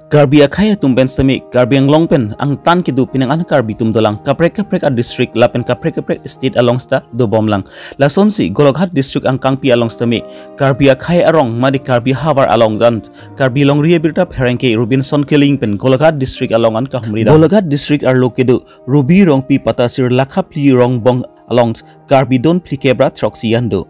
Karbi akhaya tumben semi karbi ang longpen ang tan kidu pinangan karbi tumdolang kaprek a district lapen kaprek state along sta do bomlang lason si gologhat district ang kangpi along stami karbi akhaya arong madi karbi havar along dan karbi long ria birta pherengke Robinson Killing pen gologhat district along an kahumrida gologhat district ar lokedu rubi rong pi patasir lakhapli rong bong along karbi don plikebra troxiando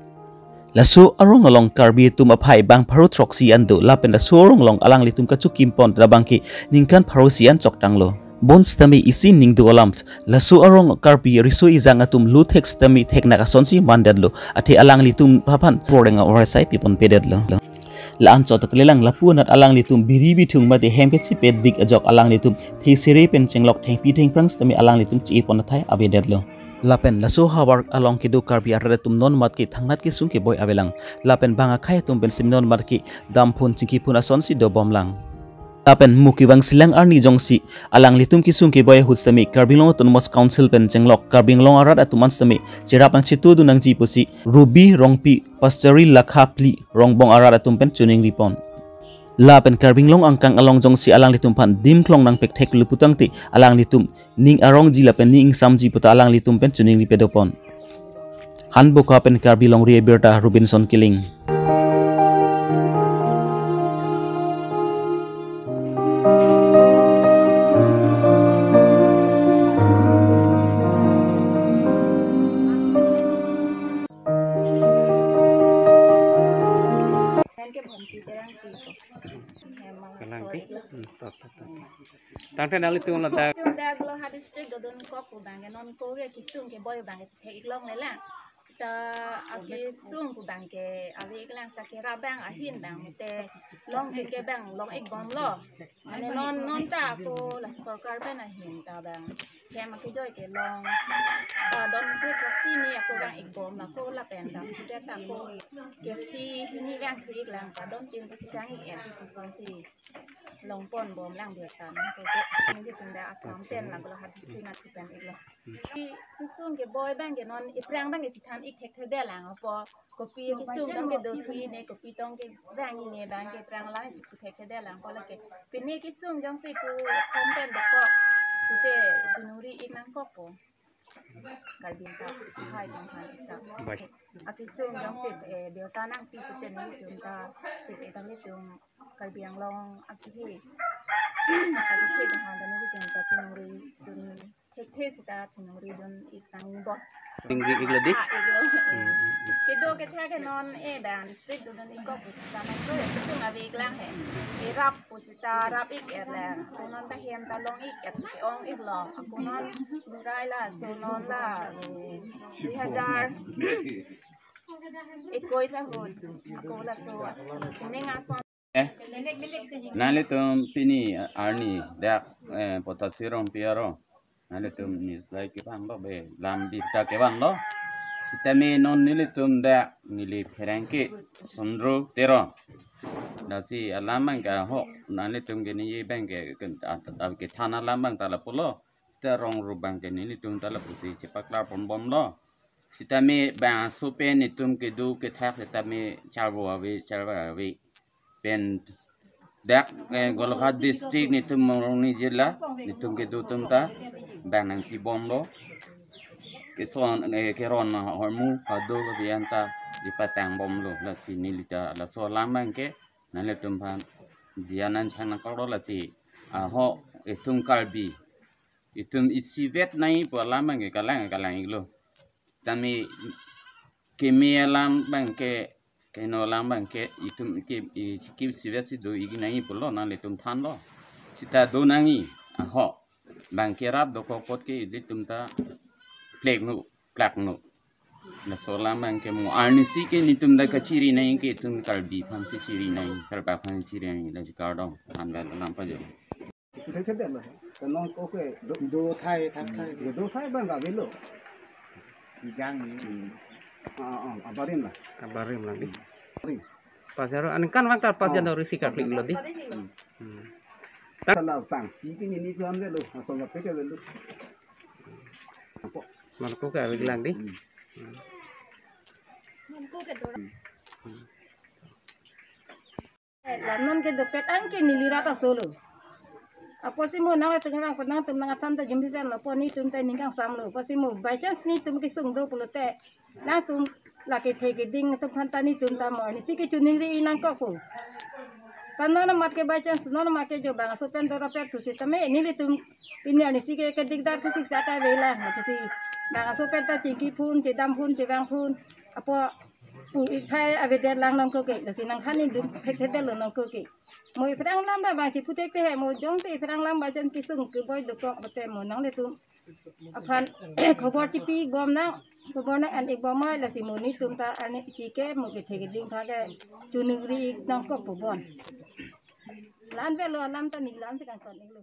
laso arong along karbi tum aphai bang pharu troksi ando lapen da sorong long alang litum ka chukimpon da bangki ningkan pharosian choktanglo bons tami isin ning du olam laso arong karbi riso izang atum luthex tami thekna ka sonsi mandadlo ate alang litum phapan porenga orsai pipon pededlo laan chotak lelang lapunat alang litum biribi thung mate hemke chi pedvik ajok alang litum theisere pen chenglok thengpi thengprang tami alang litum chi pon thai abededlo lapen laso hawar along kidu karbi arre tum non mat ki thangnat ki sungki boy avelang lapen banga khai tum ben simnon mat ki dampun chingki puna sonsi do bomlang lapen muki wang silang arni jongsi alang litum ki sungki boy husami karbinglong autonomous council pen jenglok karbinglong arat atuman sami jerapang chitu du nang ji pusi ruby rongpi pasteri lakha pli rongbong arat atum pen chuning ripon lapen karbinglong angkang along jong si alang litum pan dimklong nang pek thek luputang ti alang litum ning arong ji lapen ning samji puta alang litum pen chuning ripedopon hanbo ka pen karbilong rie berta Robinson Killing Tangten ali tu na ta. Kita kalau hadis tu dodon kok kubang non kau ke kisung ke boy bang ke iklong lela. Kita agi sung kubang ke ali iklang sakira bang ahin bang mete long ke bang long ik bom lo. Ane non ta ko la sarkar ben ahin ta bang. Ke mak joy ke long don ke proxy ni aku bang ik bom la ko la pen ta kita ta ko ke sti ni bang ke iklang ta don tin ke jang ik en tu son si long pon bom lang biar kan ko ini tunda akam pen lang kalau hadis tu nak pen iklo kisung ke boy bang ke non iprang bang ke sitan ik tek de lang apa kopi kisung dong ke do thui ne kopi tong ke bang ni bang ke prang lang ik tek de lang ko la ke pini kisung jong si pu kom pen de ko ute junuri ik nang ko ko kalbin ta hai jong han ta akisung jong si de ta nang pi ute ni jum ta si ta ni jum kalbiang long akhi ada kek dengan dan itu yang tak curi dan kek sudah curi dan ikan bot. Tinggi igladi. Kedua kita non dan district dan ikut pusat itu itu ngawi iklan rap pusat rap ik erlang. Non tak yang talong ik ong ik long. Aku non murai lah, so non lah 2000 ikoi sahut. Aku lah so ini ngason. Nalitum pini arni dak potasirong piaro nalitum nis like bang lo be lambi ta ke bang lo sitami non nilitum dak nili pherangki sondro tero nasi alamang ka ho nalitum ke ni bang ke ke thana lamang tala pulo terong rubang ke nilitum tala pusi cepaklar pon bom lo sitami bang supe nitum ke du ke thak sitami charbo awi pen dak golokhat district nitum moroni jilla nitum ke dutum ta bang nang tibom lo keson keron hormu padu bianta di patang bom lo la sini lita la so lamang ke naletum pan dianan chana karo la si ho itum kalbi itum isivet nai po lamang ke kalang iglo tami kemialam bang ke keno lambang ke itum ke kip sivesi do iginai pulo na letum than lo sita do nangi ho bang kerap do kokot ke ditum ta plek nu plak nu na so lambang ke mo arnisi ke nitum da kachiri nai ke tum kalbi phan si chiri nai kalba phan chiri nai la jikardong hangal lampa jo thế là nó có cái đồ thay bằng cả cái lỗ gang abarim lah kabarim lagi pasaro an kan waktu pasar dari sikap klik lodi kalau sanksi ini tu ambil lu asal apa ke lu marco ka bilang di non ke doket an ke nilira ta solo Apa sih mau nang tengah orang penang tengah tan tu jumpa kan apa ni tum teh ningkang sam lo apa sih mau by chance ni tum kisung do puluh teh nang tum laki theke ding tum pantan ni tum tamor ni sih kecuning di inang kok ko tan nona mat ke by chance nona mat ke jo bang so pen do rapet tu sih tame ni li tum ini ni sih ke digdar tu sih saka vela macam sih bang so pen ta cingki pun cedam pun cewang pun apa Thai abedet lang nang ko ke si nang khani dum thete lo nang ko ke moi perang lam ba bang si putek te mo jong te perang lam ba jan ki sung ke boy dok bate mo nang le tu aphan khobor ti pi gom nang khobor nang an ik bomai la si mo ni tum ta an si ke mo ke thege ding tha ke chunuri nang ko po bon lan ve lo lam ta ni lam se kan kon ik lo